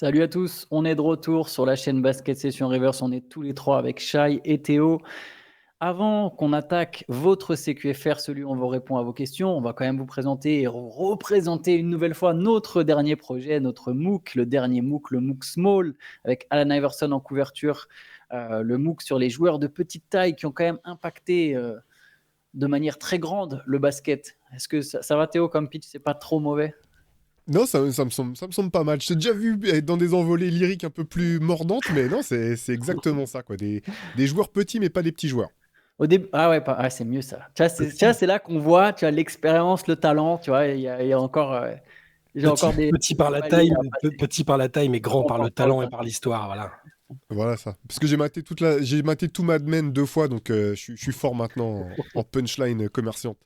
Salut à tous, on est de retour sur la chaîne Basket Session Reverse. On est tous les trois avec Shai et Théo. Avant qu'on attaque votre CQFR, celui où on vous répond à vos questions, on va quand même vous présenter et représenter une nouvelle fois notre dernier projet, notre MOOC, le dernier MOOC, le MOOC Small, avec Allen Iverson en couverture, le MOOC sur les joueurs de petite taille qui ont quand même impacté de manière très grande le basket. Est-ce que ça va Théo comme pitch? C'est pas trop mauvais? Non, ça me semble pas mal. Je t'ai déjà vu être dans des envolées lyriques un peu plus mordantes, mais non, c'est exactement ça, quoi. Des joueurs petits, mais pas des petits joueurs. Au début, ah ouais, c'est mieux ça. Tu vois, c'est là qu'on voit, tu as l'expérience, le talent, tu vois, il y a encore, j'ai encore Petit, des petit par la paliers taille, à passer. petit par la taille, mais grand par le Encore talent et ça. par l'histoire, voilà. Voilà ça. Parce que j'ai maté tout Mad Men 2 fois, donc je suis fort maintenant en punchline commerciante.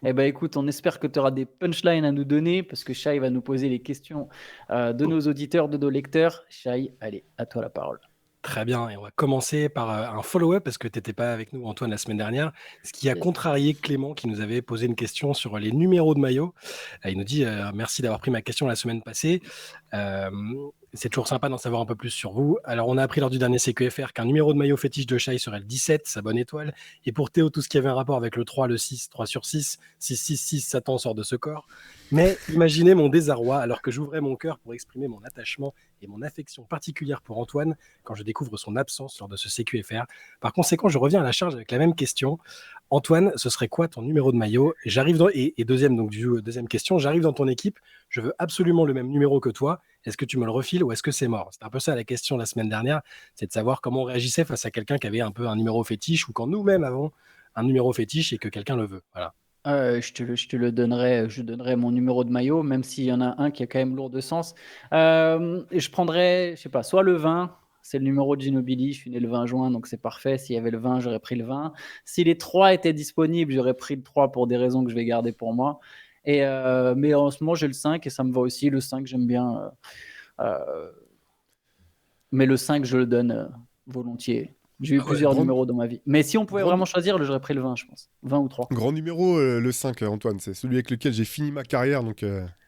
Eh ben écoute, on espère que tu auras des punchlines à nous donner parce que Shai va nous poser les questions de nos auditeurs, de nos lecteurs. Shai, allez, à toi la parole. Très bien, et on va commencer par un follow-up parce que tu n'étais pas avec nous, Antoine, la semaine dernière, ce qui a Yes. contrarié Clément qui nous avait posé une question sur les numéros de maillot. Il nous dit merci d'avoir pris ma question la semaine passée. Euh, c'est toujours sympa d'en savoir un peu plus sur vous. Alors, on a appris lors du dernier CQFR qu'un numéro de maillot fétiche de Shai serait le 17, sa bonne étoile. Et pour Théo, tout ce qui avait un rapport avec le 3, le 6, 3 sur 6, 6, 6, 6, Satan sort de ce corps. Mais imaginez mon désarroi alors que j'ouvrais mon cœur pour exprimer mon attachement et mon affection particulière pour Antoine quand je découvre son absence lors de ce CQFR. Par conséquent, je reviens à la charge avec la même question. Antoine, ce serait quoi ton numéro de maillot? Deuxième question, j'arrive dans ton équipe, je veux absolument le même numéro que toi. Est-ce que tu me le refiles ou est-ce que c'est mort? C'est un peu ça la question la semaine dernière, c'est de savoir comment on réagissait face à quelqu'un qui avait un peu un numéro fétiche ou quand nous-mêmes avons un numéro fétiche et que quelqu'un le veut. Voilà. Je te le donnerai, je donnerai mon numéro de maillot, même s'il y en a un qui est quand même lourd de sens. Et je prendrais, je sais pas, soit le 20, c'est le numéro de Ginobili, je suis né le 20 juin, donc c'est parfait. S'il y avait le 20, j'aurais pris le 20. Si les 3 étaient disponibles, j'aurais pris le 3 pour des raisons que je vais garder pour moi. Mais en ce moment, j'ai le 5 et ça me va aussi. Le 5, j'aime bien. Euh, mais le 5, je le donne volontiers. J'ai eu Ah ouais, plusieurs Grand, numéros dans ma vie. Mais si on pouvait grand, vraiment choisir, j'aurais pris le 20, je pense. 20 ou 3. grand numéro, le 5, Antoine. C'est celui avec lequel j'ai fini ma carrière, donc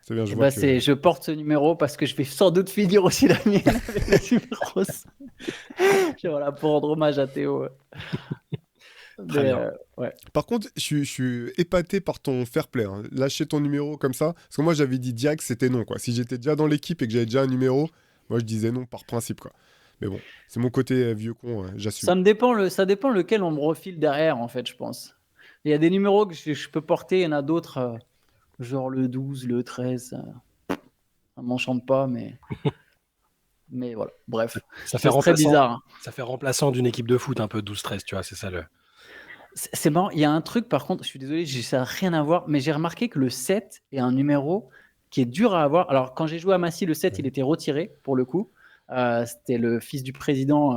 c'est bien, je Eh vois ben, que... je porte ce numéro parce que je vais sans doute finir aussi la mienne avec le numéro 5. Voilà, pour rendre hommage à Théo. très Mais bien. ouais. Par contre, je suis épaté par ton fair play, hein. Lâcher ton numéro comme ça. Parce que moi, j'avais dit direct que c'était non, quoi. Si j'étais déjà dans l'équipe et que j'avais déjà un numéro, moi, je disais non par principe, quoi. Mais bon, c'est mon côté vieux con, j'assume. Ça dépend lequel on me refile derrière, en fait, je pense. Il y a des numéros que je peux porter, il y en a d'autres, genre le 12, le 13. Ça m'enchante pas, mais voilà. Bref, Ça fait c'est très remplaçant, bizarre, hein. ça fait remplaçant d'une équipe de foot un peu 12-13, tu vois, c'est ça le. C'est marrant, il y a un truc, par contre, je suis désolé, ça n'a rien à voir, mais j'ai remarqué que le 7 est un numéro qui est dur à avoir. Alors, quand j'ai joué à Massy, le 7, il était retiré, pour le coup. C'était le fils du président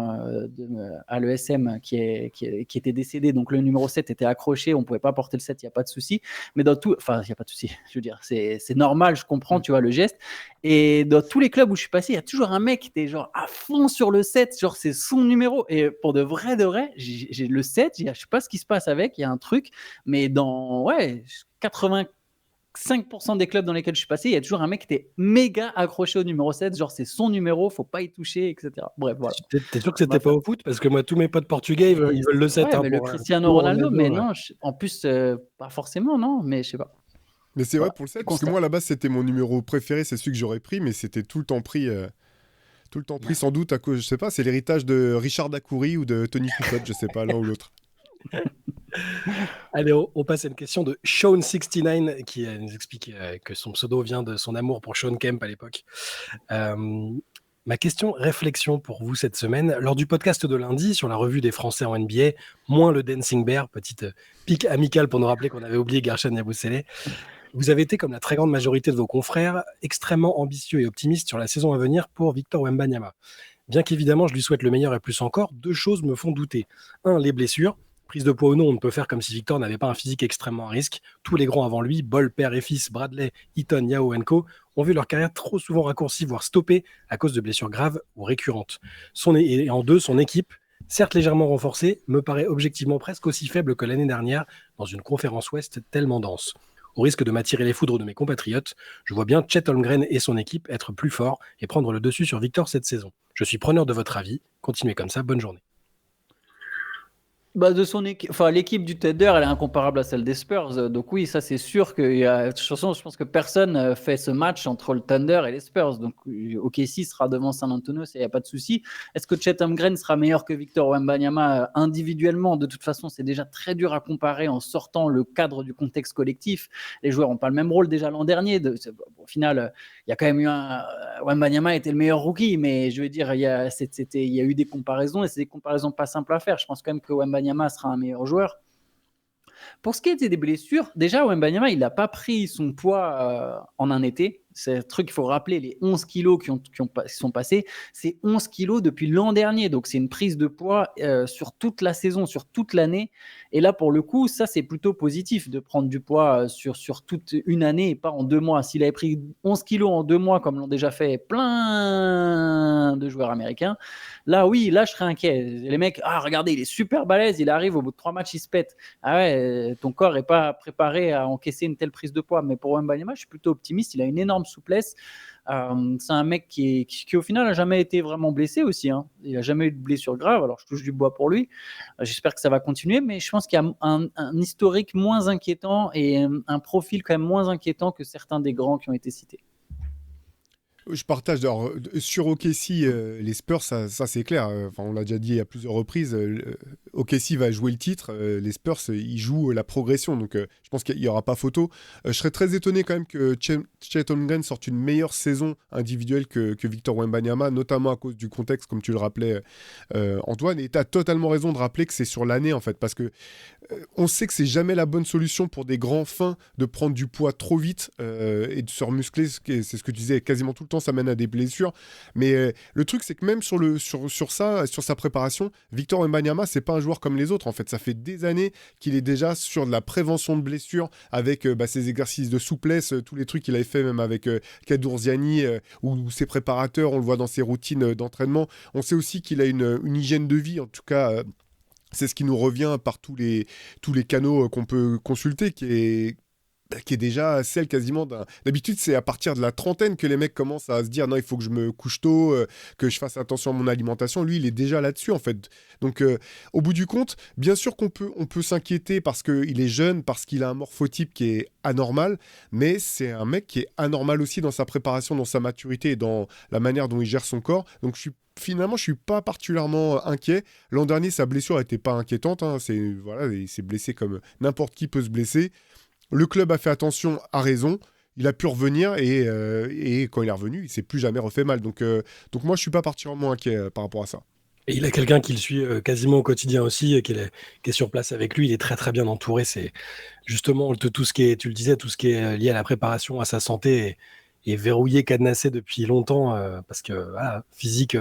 à l'ESM qui était décédé, donc le numéro 7 était accroché, on ne pouvait pas porter le 7, il n'y a pas de souci. Mais dans tout, enfin, il n'y a pas de souci, je veux dire, c'est normal, je comprends, tu vois, le geste. Et dans tous les clubs où je suis passé, il y a toujours un mec qui était genre à fond sur le 7, genre c'est son numéro. Et pour de vrai, j'ai le 7, je sais pas ce qui se passe avec, il y a un truc, mais dans 85% des clubs dans lesquels je suis passé, il y a toujours un mec qui était méga accroché au numéro 7, genre c'est son numéro, faut pas y toucher, etc. Bref, voilà. T'es sûr que On va c'était pas faire. au foot? Parce que moi, tous mes potes portugais, ils veulent le 7 Ouais, hein, mais le pour Cristiano tout Ronaldo, mais Ronaldo. Ouais. non, en plus, pas forcément, non, mais je sais pas. Mais c'est vrai Voilà, pour le je 7, parce que constate. moi, à la base, c'était mon numéro préféré, c'est celui que j'aurais pris, mais c'était tout le temps pris sans doute à cause, je sais pas, c'est l'héritage de Richard Dacoury ou de Tony Kukoc, je sais pas, l'un ou l'autre. Allez, on passe à une question de Sean69 qui nous explique que son pseudo vient de son amour pour Sean Kemp à l'époque. Euh, Ma question réflexion pour vous cette semaine, lors du podcast de lundi sur la revue des Français en NBA, moins le Dancing Bear, petite pique amicale pour nous rappeler qu'on avait oublié Gershon Yabusele, vous avez été, comme la très grande majorité de vos confrères, extrêmement ambitieux et optimiste sur la saison à venir pour Victor Wembanyama. Bien qu'évidemment je lui souhaite le meilleur et plus encore, deux choses me font douter. Un, les blessures. Prise de poids ou non, on ne peut faire comme si Victor n'avait pas un physique extrêmement à risque. Tous les grands avant lui, Ball, père et fils, Bradley, Eaton, Yao et Co, ont vu leur carrière trop souvent raccourcie, voire stoppée à cause de blessures graves ou récurrentes. Et en deux, son équipe, certes légèrement renforcée, me paraît objectivement presque aussi faible que l'année dernière dans une conférence Ouest tellement dense. Au risque de m'attirer les foudres de mes compatriotes, je vois bien Chet Holmgren et son équipe être plus forts et prendre le dessus sur Victor cette saison. Je suis preneur de votre avis. Continuez comme ça. Bonne journée. Bah, de son l'équipe du Thunder, elle est incomparable à celle des Spurs. Donc oui, ça c'est sûr qu'il y a. De toute façon, je pense que personne fait ce match entre le Thunder et les Spurs. Donc OKC sera devant San Antonio, il n'y a pas de souci. Est-ce que Chet Holmgren sera meilleur que Victor Wembanyama individuellement? De toute façon, c'est déjà très dur à comparer en sortant le cadre du contexte collectif. Les joueurs n'ont pas le même rôle déjà l'an dernier. Au final, il y a quand même eu Wembanyama était le meilleur rookie, mais je veux dire, il y a eu des comparaisons et c'est des comparaisons pas simples à faire. Je pense quand même que Wembanyama sera un meilleur joueur. Pour ce qui était des blessures, déjà Wembanyama, il n'a pas pris son poids en un été. C'est un truc qu'il faut rappeler, les 11 kilos qui sont passés, c'est 11 kilos depuis l'an dernier. Donc, c'est une prise de poids sur toute la saison, sur toute l'année. Et là, pour le coup, ça, c'est plutôt positif de prendre du poids sur toute une année et pas en 2 mois. S'il avait pris 11 kilos en 2 mois, comme l'ont déjà fait plein de joueurs américains, là, oui, là, je serais inquiet. Les mecs, regardez, il est super balèze, il arrive, au bout de 3 matchs, il se pète. Ah ouais, ton corps n'est pas préparé à encaisser une telle prise de poids. Mais pour Wembanyama, je suis plutôt optimiste. Il a une énorme souplesse. C'est un mec qui au final n'a jamais été vraiment blessé aussi. Il n'a jamais eu de blessure grave. Alors je touche du bois pour lui. J'espère que ça va continuer, mais je pense qu'il y a un historique moins inquiétant et un profil quand même moins inquiétant que certains des grands qui ont été cités. Je partage. Alors, sur OKC, les Spurs, ça c'est clair. On l'a déjà dit à plusieurs reprises. OKC va jouer le titre. Les Spurs, ils jouent la progression. Donc, je pense qu'il n'y aura pas photo. Je serais très étonné quand même que Chet Holmgren sorte une meilleure saison individuelle que Victor Wembanyama, notamment à cause du contexte, comme tu le rappelais, Antoine. Et tu as totalement raison de rappeler que c'est sur l'année, en fait, parce que on sait que c'est jamais la bonne solution pour des grands fins de prendre du poids trop vite et de se remuscler. C'est ce que tu disais, quasiment tout le temps, ça mène à des blessures. Mais le truc, c'est que même sur sa préparation, Victor Wembanyama, c'est pas un joueur comme les autres. En fait, ça fait des années qu'il est déjà sur de la prévention de blessures avec ses exercices de souplesse, tous les trucs qu'il avait fait même avec Kadourziani ou ses préparateurs. On le voit dans ses routines d'entraînement. On sait aussi qu'il a une hygiène de vie, en tout cas. C'est ce qui nous revient par tous les canaux qu'on peut consulter, qui est déjà celle quasiment d'un... D'habitude, c'est à partir de la trentaine que les mecs commencent à se dire « Non, il faut que je me couche tôt, que je fasse attention à mon alimentation. » Lui, il est déjà là-dessus, en fait. Donc, au bout du compte, bien sûr on peut s'inquiéter parce qu'il est jeune, parce qu'il a un morphotype qui est anormal, mais c'est un mec qui est anormal aussi dans sa préparation, dans sa maturité et dans la manière dont il gère son corps. Donc, Finalement, je suis pas particulièrement inquiet. L'an dernier, sa blessure n'était pas inquiétante. Il s'est blessé comme n'importe qui peut se blesser. Le club a fait attention, a raison. Il a pu revenir et quand il est revenu, il s'est plus jamais refait mal. Donc moi, je suis pas particulièrement inquiet par rapport à ça. Et il a quelqu'un qui le suit quasiment au quotidien aussi, qui est sur place avec lui. Il est très très bien entouré. C'est justement tout ce qui est, tu le disais, tout ce qui est lié à la préparation, à sa santé est verrouillé, cadenassé depuis longtemps parce que voilà, physique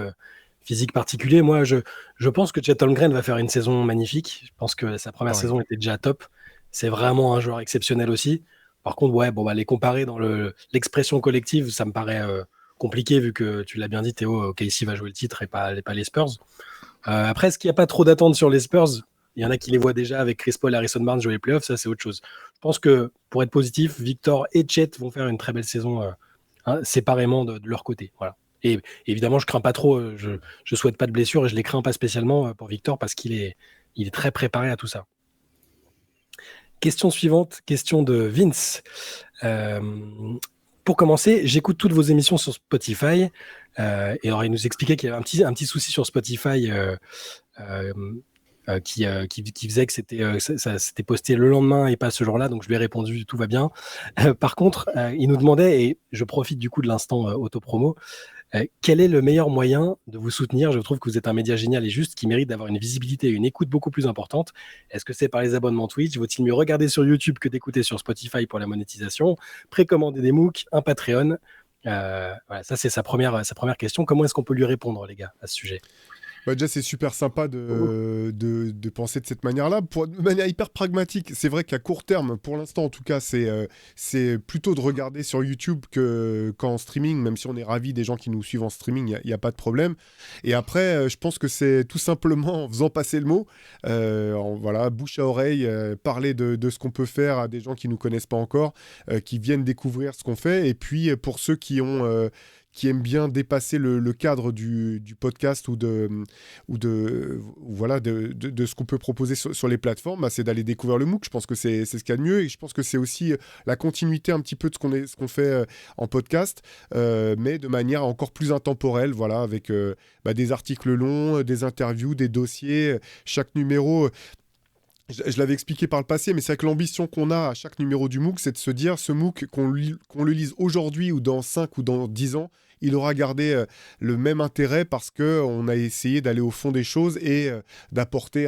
particulier. Moi, je pense que Chet Holmgren va faire une saison magnifique. Je pense que sa première saison était déjà top. C'est vraiment un joueur exceptionnel aussi. Par contre, les comparer dans l'expression collective, ça me paraît compliqué vu que tu l'as bien dit, Théo, KC va jouer le titre et pas les Spurs. Après, est-ce qu'il n'y a pas trop d'attentes sur les Spurs? Il y en a qui les voient déjà avec Chris Paul et Harrison Barnes jouer les playoffs, ça c'est autre chose. Je pense que pour être positif, Victor et Chet vont faire une très belle saison séparément de leur côté. Voilà. Et évidemment, je crains pas trop, je souhaite pas de blessure et je les crains pas spécialement pour Victor parce qu'il est très préparé à tout ça. Question suivante, question de Vince. Pour commencer, j'écoute toutes vos émissions sur Spotify. Et alors, il nous expliquait qu'il y avait un petit souci sur Spotify qui faisait que ça s'était posté le lendemain et pas ce jour-là. Donc, je lui ai répondu, tout va bien. Par contre, il nous demandait, et je profite du coup de l'instant autopromo, quel est le meilleur moyen de vous soutenir? Je trouve que vous êtes un média génial et juste qui mérite d'avoir une visibilité et une écoute beaucoup plus importante. Est-ce que c'est par les abonnements Twitch? Vaut-il mieux regarder sur YouTube que d'écouter sur Spotify pour la monétisation? Précommander des MOOC, un Patreon? Voilà, ça c'est sa première question. Comment est-ce qu'on peut lui répondre, les gars, à ce sujet? Bah déjà, c'est super sympa de penser de cette manière-là. De manière hyper pragmatique, c'est vrai qu'à court terme, pour l'instant en tout cas, c'est plutôt de regarder sur YouTube qu'en streaming, même si on est ravis des gens qui nous suivent en streaming, il n'y a pas de problème. Et après, je pense que c'est tout simplement en faisant passer le mot, voilà, bouche à oreille, parler de ce qu'on peut faire à des gens qui ne nous connaissent pas encore, qui viennent découvrir ce qu'on fait. Et puis, pour ceux qui aiment bien dépasser le cadre du podcast voilà, de ce qu'on peut proposer sur les plateformes, bah, c'est d'aller découvrir le MOOC. Je pense que c'est ce qu'il y a de mieux et je pense que c'est aussi la continuité un petit peu de ce qu'on fait en podcast, mais de manière encore plus intemporelle, voilà, avec des articles longs, des interviews, des dossiers. Chaque numéro... Je l'avais expliqué par le passé, mais c'est vrai que l'ambition qu'on a à chaque numéro du MOOC, c'est de se dire, ce MOOC, qu'on le lise aujourd'hui ou dans 5 ou dans 10 ans, il aura gardé le même intérêt parce qu'on a essayé d'aller au fond des choses et d'apporter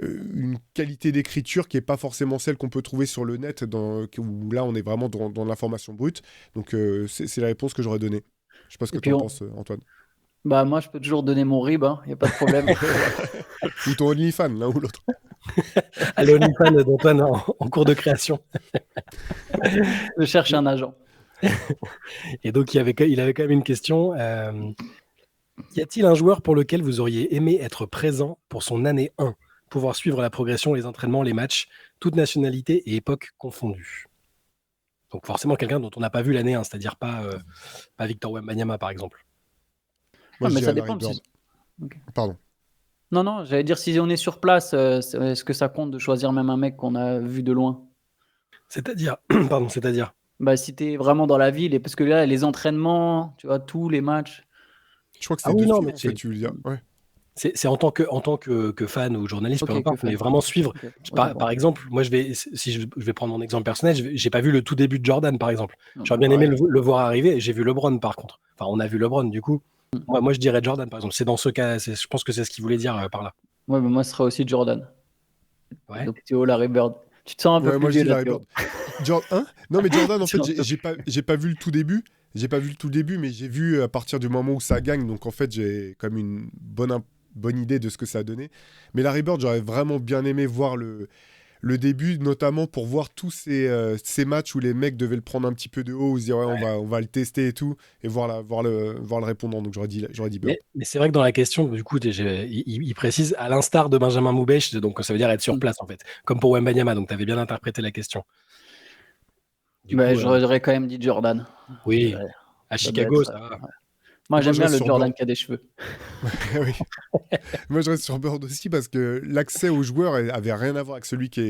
une qualité d'écriture qui n'est pas forcément celle qu'on peut trouver sur le net, où là, on est vraiment dans l'information brute. Donc, c'est la réponse que j'aurais donnée. Je ne sais pas ce que tu en penses, Antoine. Bah, moi, je peux toujours donner mon RIB, il n'y a pas de problème. Ou ton OnlyFans, l'un ou l'autre. Allez, OnlyFans d'Antoine en cours de création. Je cherche un agent. Et donc, il avait quand même une question. Y a-t-il un joueur pour lequel vous auriez aimé être présent pour son année 1, pouvoir suivre la progression, les entraînements, les matchs, toute nationalité et époque confondues? Donc forcément quelqu'un dont on n'a pas vu l'année 1, c'est-à-dire pas Victor Wembanyama par exemple. Moi, mais ça Larry dépend. Bird. Okay. Pardon. Non, j'allais dire, si on est sur place, est-ce que ça compte de choisir même un mec qu'on a vu de loin? C'est-à-dire c'est-à-dire bah, si tu es vraiment dans la ville, et parce que là, les entraînements, tu vois, tous les matchs. Je crois que c'est dessus, en fait, tu veux dire. Ouais. C'est en tant que fan ou journaliste, peu importe, mais vraiment suivre. Par exemple, moi, si je vais prendre mon exemple personnel, j'ai pas vu le tout début de Jordan, par exemple. J'aurais bien aimé le voir arriver, et j'ai vu LeBron, par contre. Enfin, on a vu LeBron, du coup. Moi, je dirais Jordan, par exemple. C'est dans ce cas, je pense que c'est ce qu'il voulait dire par là. Ouais, mais moi, ce serait aussi Jordan. Ouais. Donc, Théo, Larry Bird. Tu te sens un peu plus vieux, là, Théo. Non, mais Jordan, en fait, j'ai pas vu le tout début. J'ai pas vu le tout début, mais j'ai vu à partir du moment où ça gagne. Donc, en fait, j'ai comme une bonne idée de ce que ça a donné. Mais Larry Bird, j'aurais vraiment bien aimé voir le début, notamment pour voir tous ces matchs où les mecs devaient le prendre un petit peu de haut, ou se dire on va le tester et tout, et voir le répondant. Donc j'aurais dit Bird. Mais c'est vrai que dans la question, du coup, il précise à l'instar de Benjamin Moubèche, donc ça veut dire être sur place en fait, comme pour Wembanyama. Donc tu avais bien interprété la question. J'aurais quand même dit Jordan. Oui, à Chicago, ça va. Ouais. Moi, j'aime bien le Jordan Bird qui a des cheveux. Oui. Moi, je reste sur Bird aussi parce que l'accès aux joueurs avait rien à voir avec celui qui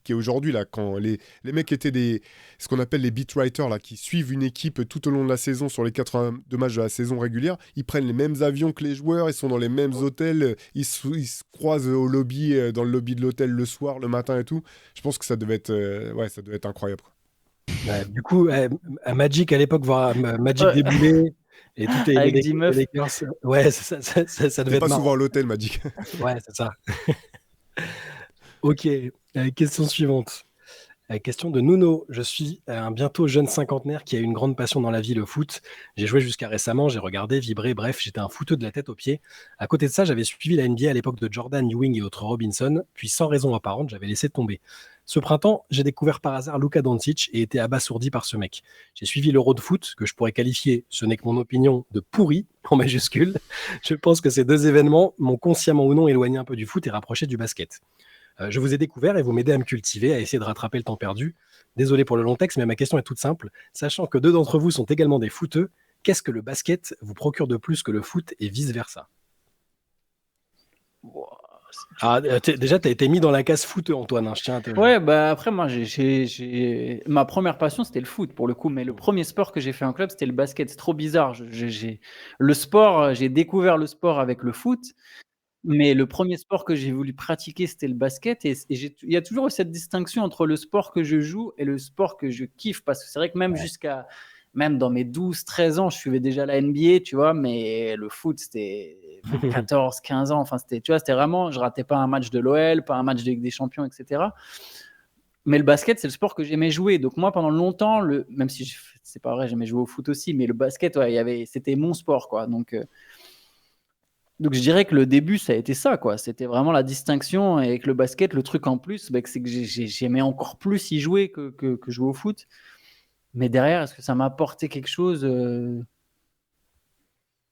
est aujourd'hui. Là, quand les mecs étaient ce qu'on appelle les beat writers, là, qui suivent une équipe tout au long de la saison sur les 82 matchs de la saison régulière, ils prennent les mêmes avions que les joueurs, ils sont dans les mêmes hôtels, ils se croisent au lobby, dans le lobby de l'hôtel le soir, le matin et tout. Je pense que ça devait être incroyable, quoi. Ouais, du coup, à Magic à l'époque, voir Magic débouler et tout est avec 10 meufs. Ouais, ça devait être pas marrant. souvent à l'hôtel, Magic. Ouais, c'est ça. Ok, question suivante. Question de Nuno. Je suis un bientôt jeune cinquantenaire qui a une grande passion dans la vie, le foot. J'ai joué jusqu'à récemment, j'ai regardé, vibré, bref, j'étais un footeux de la tête aux pieds. À côté de ça, j'avais suivi la NBA à l'époque de Jordan, Ewing et autres Robinson, puis sans raison apparente, j'avais laissé tomber. Ce printemps, j'ai découvert par hasard Luka Doncic et été abasourdi par ce mec. J'ai suivi l'Euro de foot, que je pourrais qualifier, ce n'est que mon opinion, de pourri, en majuscule. Je pense que ces deux événements m'ont consciemment ou non éloigné un peu du foot et rapproché du basket. Je vous ai découvert et vous m'aidez à me cultiver, à essayer de rattraper le temps perdu. Désolé pour le long texte, mais ma question est toute simple. Sachant que 2 d'entre vous sont également des footeux, qu'est-ce que le basket vous procure de plus que le foot et vice-versa? Déjà, tu as été mis dans la case footeux, Antoine. Je tiens à te... Ouais, après, moi, ma première passion, c'était le foot, pour le coup. Mais le premier sport que j'ai fait en club, c'était le basket. C'est trop bizarre. Le sport, j'ai découvert le sport avec le foot. Mais le premier sport que j'ai voulu pratiquer, c'était le basket. Et il y a toujours cette distinction entre le sport que je joue et le sport que je kiffe. Parce que c'est vrai que même dans mes 12-13 ans, je suivais déjà la NBA, tu vois, mais le foot, c'était 14-15 ans. Enfin, c'était vraiment, je ratais pas un match de l'OL, pas un match de Ligue des Champions, etc. Mais le basket, c'est le sport que j'aimais jouer. Donc moi, pendant longtemps, même si c'est pas vrai, j'aimais jouer au foot aussi, mais le basket, c'était mon sport, quoi. Donc Donc je dirais que le début, ça a été ça, quoi. C'était vraiment la distinction. Et avec le basket, le truc en plus, bah, c'est que j'aimais encore plus y jouer que jouer au foot. Mais derrière, est-ce que ça m'a apporté quelque chose?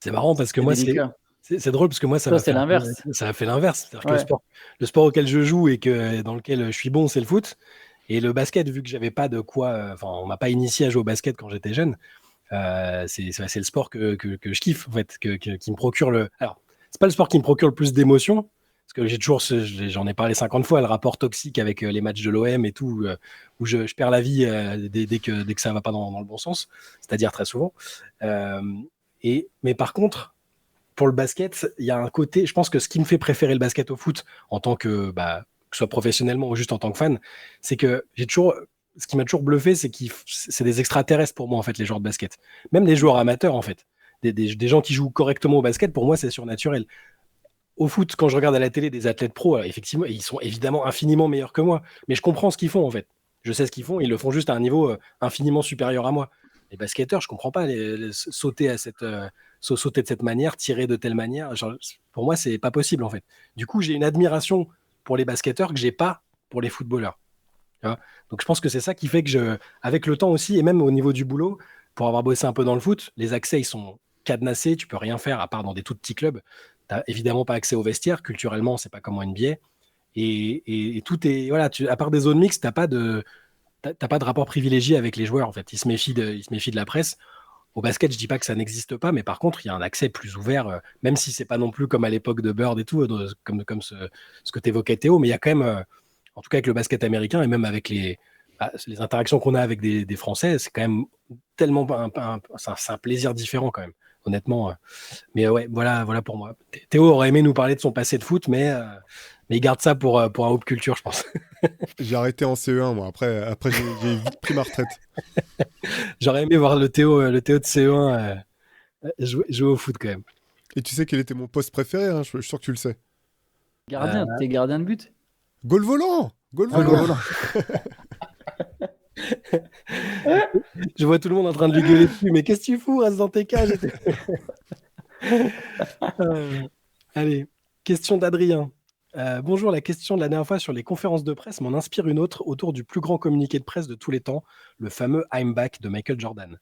C'est marrant parce que C'est moi, délicat. c'est drôle parce que moi, Toi, c'est l'inverse. ça m'a fait l'inverse. C'est-à-dire que Ouais. le sport auquel je joue et dans lequel je suis bon, c'est le foot. Et le basket, vu que j'avais pas de quoi, enfin, on m'a pas initié à jouer au basket quand j'étais jeune. C'est le sport que je kiffe en fait, qui me procure le. Alors, c'est pas le sport qui me procure le plus d'émotions, parce que j'en ai parlé 50 fois, le rapport toxique avec les matchs de l'OM et tout, où je perds la vie dès que ça va pas dans le bon sens, c'est-à-dire très souvent. Mais par contre, pour le basket, il y a un côté, je pense que ce qui me fait préférer le basket au foot en tant que ce soit professionnellement ou juste en tant que fan, c'est que ce qui m'a toujours bluffé, c'est c'est des extraterrestres pour moi, en fait, les joueurs de basket. Même des joueurs amateurs, en fait. Des gens qui jouent correctement au basket, pour moi, c'est surnaturel. Au foot, quand je regarde à la télé des athlètes pros, alors, effectivement, ils sont évidemment infiniment meilleurs que moi, mais je comprends ce qu'ils font, en fait. Je sais ce qu'ils font, ils le font juste à un niveau infiniment supérieur à moi. Les basketteurs, je comprends pas sauter sauter de cette manière, tirer de telle manière. Genre, pour moi, c'est pas possible, en fait. Du coup, j'ai une admiration pour les basketteurs que j'ai pas pour les footballeurs. Tu vois. Donc je pense que c'est ça qui fait que avec le temps aussi, et même au niveau du boulot, pour avoir bossé un peu dans le foot, les accès, ils sont cadenassés, tu peux rien faire à part dans des tout petits clubs. Tu n'as évidemment pas accès aux vestiaires, culturellement, c'est pas comme en NBA. Et tout est, voilà, à part des zones mixtes, t'as pas de rapport privilégié avec les joueurs, en fait. Ils se méfient de la presse. Au basket, je dis pas que ça n'existe pas, mais par contre, il y a un accès plus ouvert, même si c'est pas non plus comme à l'époque de Bird et tout, comme ce que tu évoquais Théo, mais il y a quand même, en tout cas avec le basket américain et même avec les interactions qu'on a avec des Français, c'est quand même tellement c'est un plaisir différent quand même, honnêtement. Mais ouais, voilà pour moi. Théo aurait aimé nous parler de son passé de foot, mais il garde ça pour un Hoop Culture, je pense. J'ai arrêté en CE1, moi. Après j'ai vite pris ma retraite. J'aurais aimé voir le Théo de CE1 jouer au foot quand même. Et tu sais quel était mon poste préféré, hein, je suis sûr que tu le sais. Gardien, t'es gardien de but? Goal volant. Goal Ah, volant. voilà. Je vois tout le monde en train de lui gueuler dessus, mais qu'est-ce que tu fous, reste dans tes cages. Allez, question d'Adrien. Bonjour, la question de la dernière fois sur les conférences de presse m'en inspire une autre autour du plus grand communiqué de presse de tous les temps, le fameux I'm Back de Michael Jordan.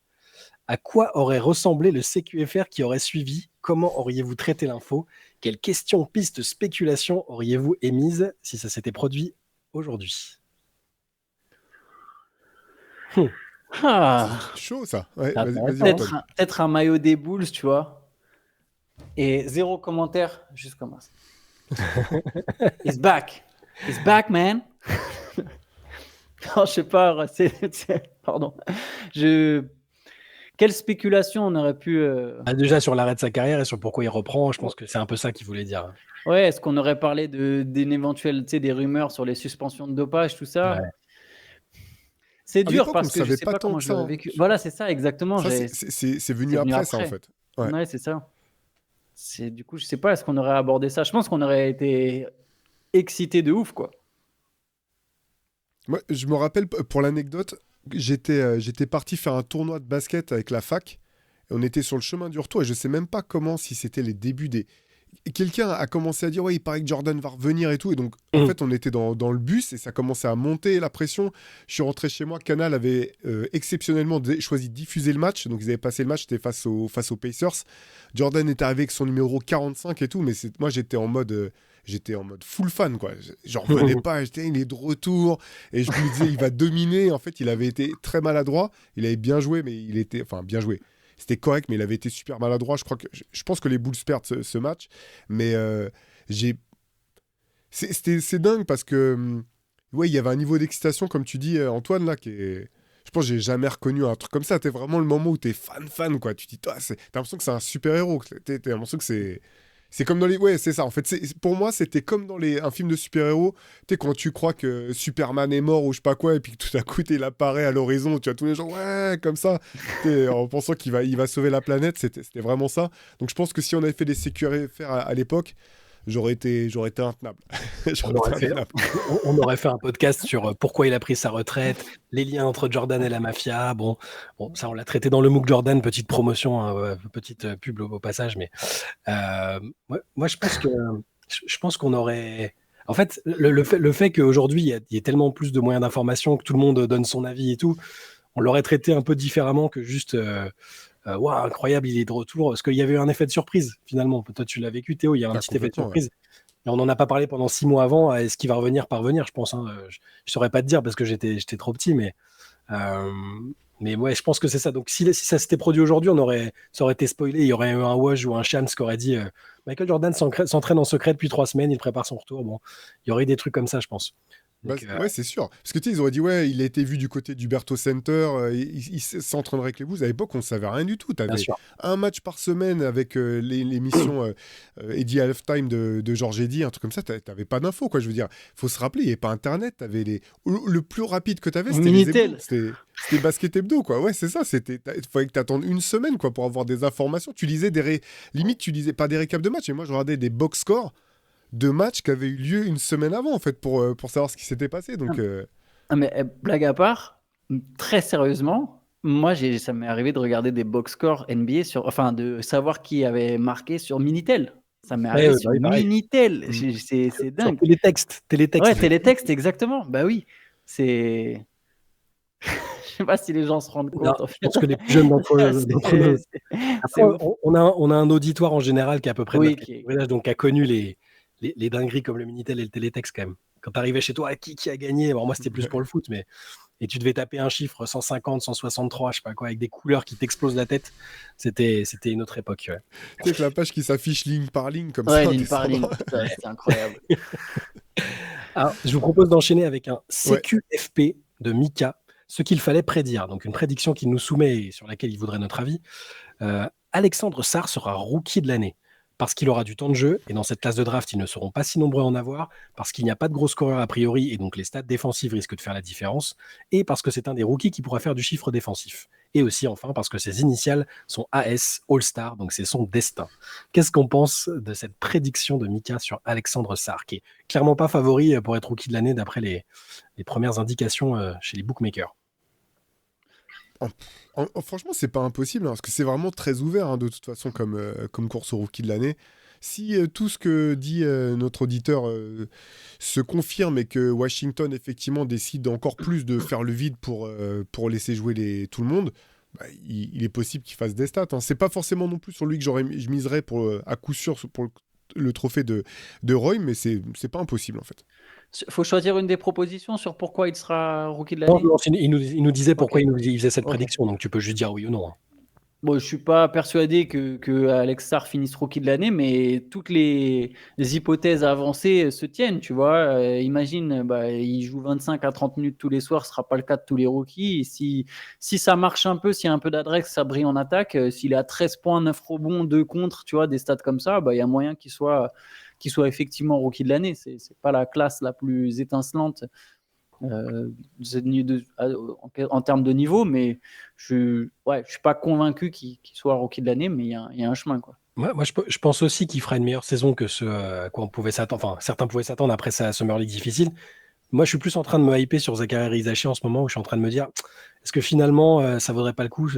À quoi aurait ressemblé le CQFR qui aurait suivi? Comment auriez-vous traité l'info? Quelles questions, pistes, spéculations auriez-vous émises si ça s'était produit aujourd'hui? Ah, Chaud, ça. Ouais, attends, vas-y, Antoine. peut-être un maillot des Bulls, tu vois. Et zéro commentaire, juste comme ça. He's back. He's back, man. Non, je sais pas. Pardon. Quelle spéculation on aurait pu. Déjà sur l'arrêt de sa carrière et sur pourquoi il reprend, je pense que c'est un peu ça qu'il voulait dire. Ouais, est-ce qu'on aurait parlé d'une éventuelle, des rumeurs sur les suspensions de dopage, tout ça? Ouais. C'est À dur l'époque, parce on que je savait sais pas pas tant comment que je ça, l'aurais hein. vécu. Voilà, c'est ça, exactement. Ça, c'est venu après, ça, en fait. Ouais. Ouais, c'est ça. Du coup, je sais pas, est-ce qu'on aurait abordé ça? Je pense qu'on aurait été excité de ouf, quoi. Moi, je me rappelle, pour l'anecdote, j'étais parti faire un tournoi de basket avec la fac. Et on était sur le chemin du retour et je sais même pas comment, si c'était les débuts des. Et quelqu'un a commencé à dire ouais, il paraît que Jordan va revenir et tout. Et donc, en fait, on était dans le bus et ça commençait à monter la pression. Je suis rentré chez moi. Canal avait exceptionnellement choisi de diffuser le match. Donc, ils avaient passé le match, c'était face aux Pacers. Jordan est arrivé avec son numéro 45 et tout. Mais moi, j'étais en mode full fan, quoi. J'en revenais pas. Il est de retour. Et je me disais, il va dominer. En fait, il avait été très maladroit. Il avait bien joué, mais il était. Enfin, bien joué. C'était correct, mais il avait été super maladroit. Je pense que les Bulls perdent ce match. Mais c'est dingue parce que ouais, il y avait un niveau d'excitation, comme tu dis, Antoine, là, qui est. Je pense que j'ai jamais reconnu un truc comme ça. T'es vraiment le moment où t'es fan, quoi. Tu te dis, t'as l'impression que c'est un super-héros. T'as l'impression que c'est comme dans les. Ouais, c'est ça. En fait, pour moi, c'était comme dans un film de super-héros. Tu sais, quand tu crois que Superman est mort ou je sais pas quoi, et puis que tout à coup, il apparaît à l'horizon, tu as tous les gens, ouais, comme ça, en pensant qu'il va sauver la planète. C'était vraiment ça. Donc, je pense que si on avait fait des CQFR à l'époque, j'aurais été intenable. On aurait fait, on aurait fait un podcast sur pourquoi il a pris sa retraite, les liens entre Jordan et la mafia. Bon, ça on l'a traité dans le MOOC Jordan, petite promotion, hein, petite pub au passage. Mais moi je pense qu'on aurait. En fait, le fait qu'aujourd'hui il y ait tellement plus de moyens d'information, que tout le monde donne son avis et tout, on l'aurait traité un peu différemment que juste. Waouh, incroyable, il est de retour. Parce qu'il y avait eu un effet de surprise, finalement. Toi, tu l'as vécu, Théo, il y a un petit effet de surprise. Et on n'en a pas parlé pendant 6 mois avant. Est-ce qu'il va revenir, je pense. Hein. Je ne saurais pas te dire parce que j'étais trop petit, mais ouais, je pense que c'est ça. Donc, si ça s'était produit aujourd'hui, ça aurait été spoilé. Il y aurait eu un Woj ou un Shams qui aurait dit Michael Jordan s'entraîne en secret depuis 3 semaines, il prépare son retour. Bon, il y aurait eu des trucs comme ça, je pense. Donc, ouais, c'est sûr. Parce que tu sais, ils auraient dit, ouais, il a été vu du côté du Berto Center, il s'entraînerait avec les Bulls. À l'époque, on ne savait rien du tout. Tu avais un match par semaine avec l'émission Eddie Halftime de Georges Eddy, un truc comme ça. Tu n'avais pas d'infos, quoi. Je veux dire, il faut se rappeler, il n'y avait pas Internet. Le plus rapide que tu avais, c'était les hebdos. C'était Basket Hebdo, quoi. Ouais, c'est ça. Il fallait que tu attendes une semaine, quoi, pour avoir des informations. Tu lisais limite, tu lisais pas des récaps de matchs. Et moi, je regardais des box scores de matchs qui avaient eu lieu une semaine avant, en fait, pour savoir ce qui s'était passé. Donc, mais blague à part, très sérieusement, moi, ça m'est arrivé de regarder des box scores NBA de savoir qui avait marqué sur Minitel. Ça m'est arrivé sur Minitel. C'est dingue. Télétexte. Ouais, télétexte, exactement. Bah oui, c'est... Je sais pas si les gens se rendent compte. Je pense que les plus jeunes d'entre nous... on a un auditoire en général qui est à peu près de notre âge, donc qui a connu les dingueries comme le Minitel et le télétexte quand même. Quand tu arrivais chez toi, qui a gagné? Alors moi, c'était plus pour le foot, mais... Et tu devais taper un chiffre 150, 163, je sais pas quoi, avec des couleurs qui t'explosent la tête. C'était une autre époque. Ouais. Tu sais que la page qui s'affiche ligne par ligne comme ça. Ouais, ligne par ligne. C'était incroyable. Alors, je vous propose d'enchaîner avec un CQFP de Mika, ce qu'il fallait prédire. Donc une prédiction qu'il nous soumet et sur laquelle il voudrait notre avis. Alexandre Sarr sera rookie de l'année. Parce qu'il aura du temps de jeu, et dans cette classe de draft, ils ne seront pas si nombreux à en avoir, parce qu'il n'y a pas de gros scoreurs a priori, et donc les stats défensives risquent de faire la différence, et parce que c'est un des rookies qui pourra faire du chiffre défensif. Et aussi, enfin, parce que ses initiales sont AS, All-Star, donc c'est son destin. Qu'est-ce qu'on pense de cette prédiction de Mika sur Alexandre Sarr, qui est clairement pas favori pour être rookie de l'année d'après les premières indications chez les bookmakers? Franchement, c'est pas impossible, parce que c'est vraiment très ouvert, de toute façon, comme course au rookie de l'année. Si tout ce que dit notre auditeur se confirme et que Washington, effectivement, décide encore plus de faire le vide pour laisser jouer tout le monde, il est possible qu'il fasse des stats. C'est pas forcément non plus sur lui que je miserais à coup sûr pour le trophée de Roy, mais c'est pas impossible, en fait. Il faut choisir une des propositions sur pourquoi il sera rookie de l'année. Non, il nous disait pourquoi il faisait cette prédiction, donc tu peux juste dire oui ou non. Bon, je suis pas persuadé que Alex Sarr finisse rookie de l'année, mais toutes les hypothèses avancées se tiennent, tu vois. Imagine, il joue 25 à 30 minutes tous les soirs, ce sera pas le cas de tous les rookies. Si ça marche un peu, s'il y a un peu d'adresse, ça brille en attaque. S'il est à 13 points, 9 rebonds, 2 contre, tu vois, des stats comme ça, il y a moyen qu'il soit effectivement rookie de l'année. C'est pas la classe la plus étincelante en termes de niveau, mais je suis pas convaincu qu'il soit rookie de l'année, mais il y a un chemin, quoi. Moi, je pense aussi qu'il fera une meilleure saison que ce à quoi on pouvait s'attendre. Enfin, certains pouvaient s'attendre après sa Summer League difficile. Moi, je suis plus en train de me hyper sur Zachary Rizachi en ce moment, où je suis en train de me dire, est-ce que finalement, ça vaudrait pas le coup,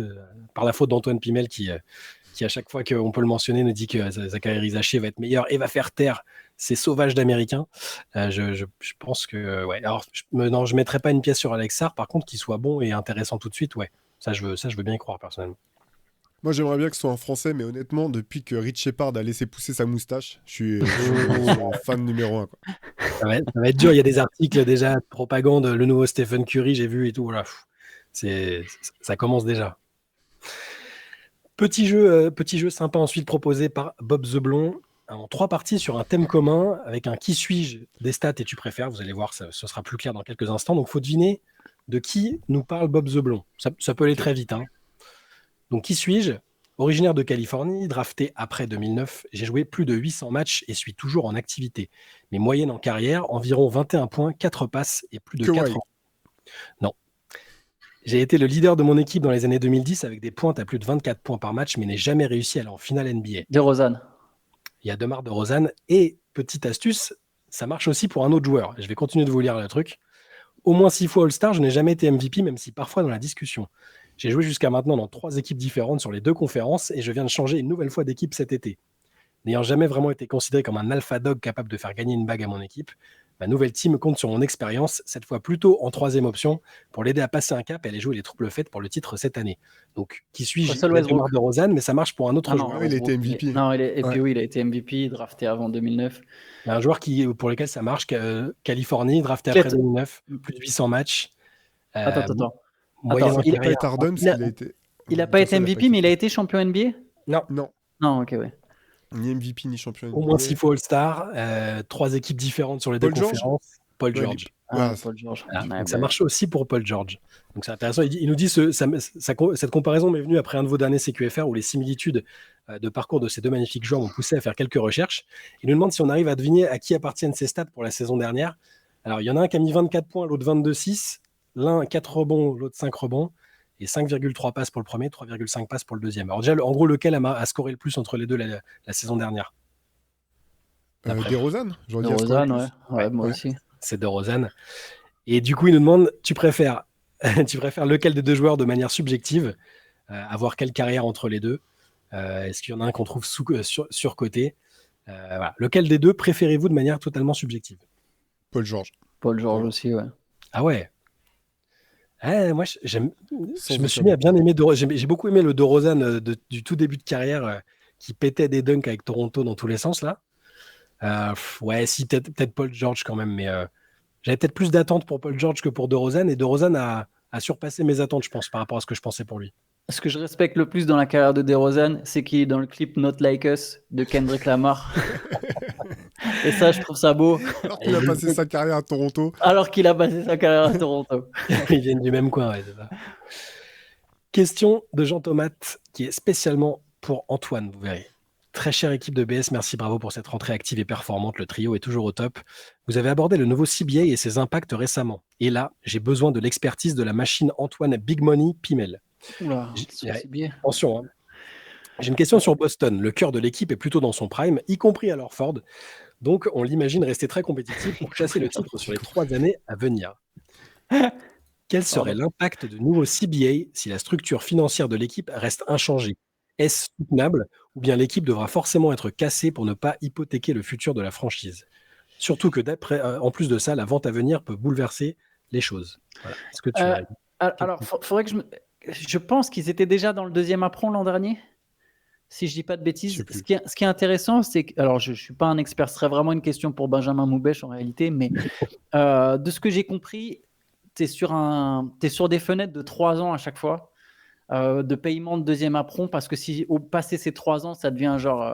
par la faute d'Antoine Pimel, qui à chaque fois qu'on peut le mentionner, nous dit que Zachary Rizachi va être meilleur et va faire taire ces sauvages d'Américains. Je pense que... ouais. Alors, je ne mettrai pas une pièce sur Alex Sarr, par contre, qu'il soit bon et intéressant tout de suite, ouais. Ça, je veux bien y croire, personnellement. Moi, j'aimerais bien que ce soit en français, mais honnêtement, depuis que Rich Shepard a laissé pousser sa moustache, je suis fan numéro 1. Quoi. Ça va être dur. Il y a des articles déjà de propagande, le nouveau Stephen Curry, j'ai vu et tout. Voilà. Ça commence déjà. Petit jeu sympa ensuite proposé par Bob the Blond, en 3 parties sur un thème commun, avec un qui suis-je des stats et tu préfères. Vous allez voir, ce sera plus clair dans quelques instants. Donc, il faut deviner de qui nous parle Bob the Blond. Ça peut aller très vite. Donc, qui suis-je? Originaire de Californie, drafté après 2009, j'ai joué plus de 800 matchs et suis toujours en activité. Mes moyennes en carrière, environ 21 points, 4 passes et plus de 4 ans. Non. J'ai été le leader de mon équipe dans les années 2010 avec des pointes à plus de 24 points par match, mais n'ai jamais réussi à aller en finale NBA. DeRozan. Il y a DeMar DeRozan et petite astuce, ça marche aussi pour un autre joueur. Je vais continuer de vous lire le truc. Au moins 6 fois All-Star, je n'ai jamais été MVP, même si parfois dans la discussion. J'ai joué jusqu'à maintenant dans 3 équipes différentes sur les 2 conférences et je viens de changer une nouvelle fois d'équipe cet été. N'ayant jamais vraiment été considéré comme un alpha dog capable de faire gagner une bague à mon équipe, ma nouvelle team compte sur mon expérience, cette fois plutôt en 3e option, pour l'aider à passer un cap et aller jouer les troubles faites pour le titre cette année. Donc, qui suis-je? Russell Westbrook. de Rosanne, mais ça marche pour un autre joueur. il a été MVP. Et puis oui, il a été MVP, drafté avant 2009. Il y a un joueur pour lequel ça marche, Californie, drafté après 2009, plus de 800 matchs. Attends. Il n'a pas été Harden, il n'a pas été MVP, mais il a été champion NBA? Non. Non, ok, ouais. Ni MVP, ni champion NBA. Au moins 6 fois All-Star, 3 équipes différentes sur les 2 conférences. Paul George. Paul George. Donc ça marche aussi pour Paul George. Donc c'est intéressant. Il nous dit cette comparaison m'est venue après un de vos derniers CQFR où les similitudes de parcours de ces 2 magnifiques joueurs m'ont poussé à faire quelques recherches. Il nous demande si on arrive à deviner à qui appartiennent ces stats pour la saison dernière. Alors il y en a un qui a mis 24 points, l'autre 22,6. L'un 4 rebonds, l'autre 5 rebonds. Et 5,3 passes pour le premier, 3,5 passes pour le deuxième. Alors déjà, en gros, lequel a scoré le plus entre les deux la saison dernière? DeRozan, ouais, moi aussi. C'est DeRozan. Et du coup, il nous demande, tu préfères lequel des 2 joueurs de manière subjective, avoir quelle carrière entre les deux? Est-ce qu'il y en a un qu'on trouve surcoté? Voilà. Lequel des 2 préférez-vous de manière totalement subjective? Paul George. Paul George aussi, ouais. Ah ouais. Moi, je me suis mis à bien aimer j'ai beaucoup aimé le DeRozan du tout début de carrière qui pétait des dunks avec Toronto dans tous les sens là. Ouais, si peut-être Paul George quand même, mais j'avais peut-être plus d'attentes pour Paul George que pour DeRozan, et DeRozan a surpassé mes attentes, je pense, par rapport à ce que je pensais pour lui. Ce que je respecte le plus dans la carrière de DeRozan, c'est qu'il est dans le clip Not Like Us de Kendrick Lamar. Et ça, je trouve ça beau. Alors qu'il a passé sa carrière à Toronto. Ils viennent du même coin, ouais, c'est ça. Question de Jean Tomate, qui est spécialement pour Antoine, vous verrez. Très chère équipe de BS, merci, bravo pour cette rentrée active et performante. Le trio est toujours au top. Vous avez abordé le nouveau CBA et ses impacts récemment. Et là, j'ai besoin de l'expertise de la machine Antoine Big Money Pimel. Oula, c'est bien. Attention, hein. J'ai une question sur Boston. Le cœur de l'équipe est plutôt dans son prime, y compris à Horford. Donc, on l'imagine rester très compétitif pour chasser le titre sur les 3 années à venir. Quel serait l'impact de nouveau CBA si la structure financière de l'équipe reste inchangée? Est-ce soutenable ou bien l'équipe devra forcément être cassée pour ne pas hypothéquer le futur de la franchise? Surtout que en plus de ça, la vente à venir peut bouleverser les choses. Voilà. Est-ce que tu alors, faudrait que je pense qu'ils étaient déjà dans le 2e apron l'an dernier, si je dis pas de bêtises. Ce qui est intéressant, c'est que, alors je suis pas un expert, ce serait vraiment une question pour Benjamin Moubèche en réalité, mais de ce que j'ai compris, t'es sur des fenêtres de 3 ans à chaque fois. De paiement de 2e apron, parce que si au passé ces 3 ans, ça devient genre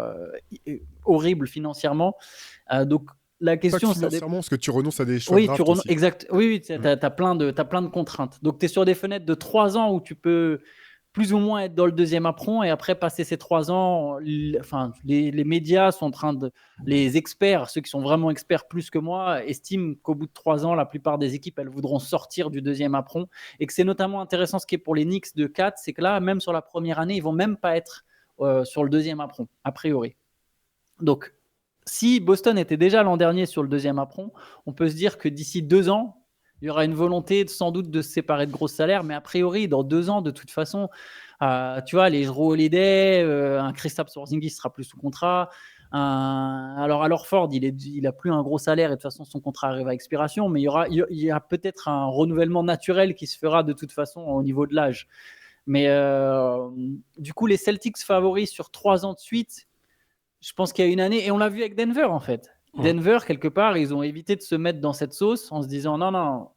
horrible financièrement. Donc la question, c'est financièrement, parce que tu renonces à des choix. Oui, exact. Oui, t'as plein de contraintes. Donc tu es sur des fenêtres de 3 ans où tu peux plus ou moins être dans le 2e apron, et après passer ces 3 ans, les médias sont en train les experts, ceux qui sont vraiment experts plus que moi, estiment qu'au bout de 3 ans, la plupart des équipes, elles voudront sortir du 2e apron, et que c'est notamment intéressant ce qui est pour les Knicks de 4, c'est que là, même sur la première année, ils vont même pas être sur le 2e apron, a priori. Donc, si Boston était déjà l'an dernier sur le 2e apron, on peut se dire que d'ici 2 ans, il y aura une volonté sans doute de se séparer de gros salaires, mais a priori, dans 2 ans, de toute façon, tu vois, les Jrue Holiday, un Kristaps Porzingis sera plus sous contrat. Alors, à Horford, il a plus un gros salaire et de toute façon, son contrat arrive à expiration, mais il y a peut-être un renouvellement naturel qui se fera de toute façon au niveau de l'âge. Mais du coup, les Celtics favoris sur 3 ans de suite, je pense qu'il y a une année, et on l'a vu avec Denver en fait. Denver, quelque part, ils ont évité de se mettre dans cette sauce en se disant non,